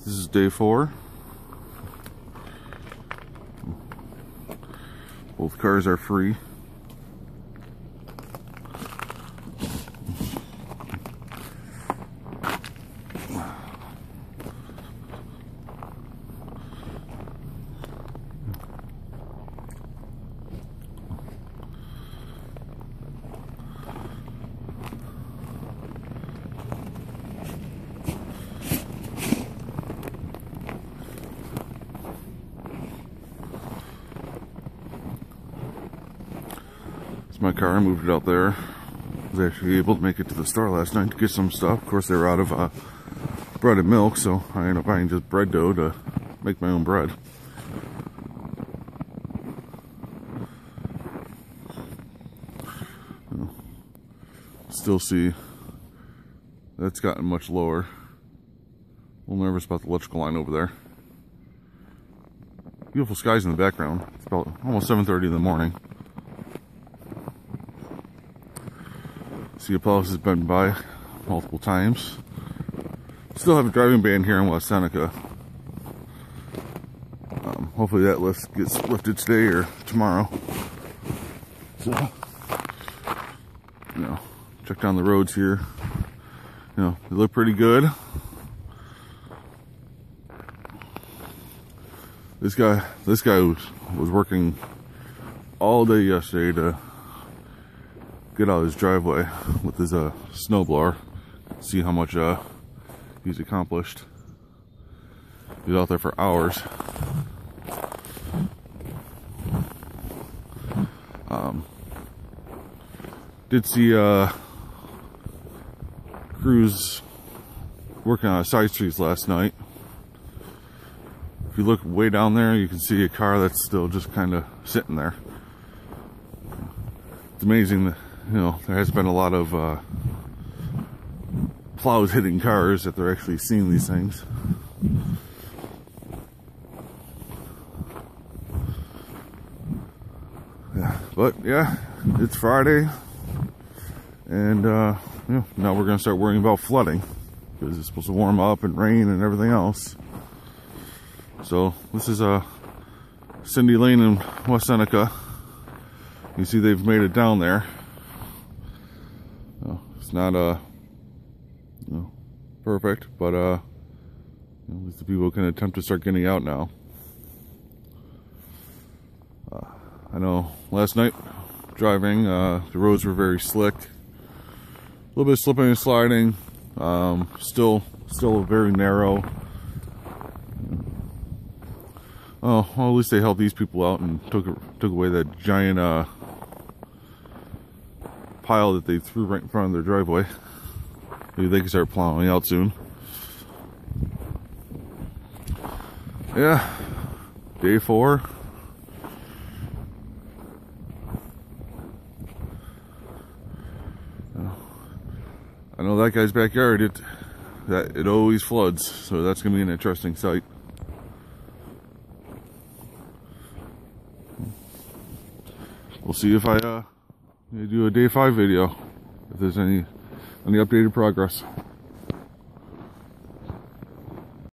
This is day 4. Both cars are free. My car, I moved it out there. I was actually able to make it to the store last night to get some stuff. Of course, they were out of bread and milk, so I ended up buying just bread dough to make my own bread. Still see that's gotten much lower. A little nervous about the electrical line over there. Beautiful skies in the background. It's about almost 7:30 in the morning. Seneca has been by multiple times. Still have a driving ban here in West Seneca. Hopefully that list gets lifted today or tomorrow. So, check down the roads here. They look pretty good. This guy was working all day yesterday to get out of his driveway with his snowblower. See how much he's accomplished. He's out there for hours. Did see crews working on side streets last night. If you look way down there, you can see a car that's still just kind of sitting there. It's amazing that there has been a lot of plows hitting cars that they're actually seeing these things. But yeah, it's Friday, and now we're gonna start worrying about flooding because it's supposed to warm up and rain and everything else. So this is Cindy Lane in West Seneca. You see they've made it down there. It's not perfect, but at least the people can attempt to start getting out now. I know last night driving, the roads were very slick, a little bit of slipping and sliding, still very narrow. Oh, well, at least they helped these people out and took away that giant pile that they threw right in front of their driveway. Maybe they can start plowing out soon. Yeah, day 4. I know that guy's backyard, it always floods, so that's gonna be an interesting sight. We'll see if I do a day 5 video, if there's any updated progress.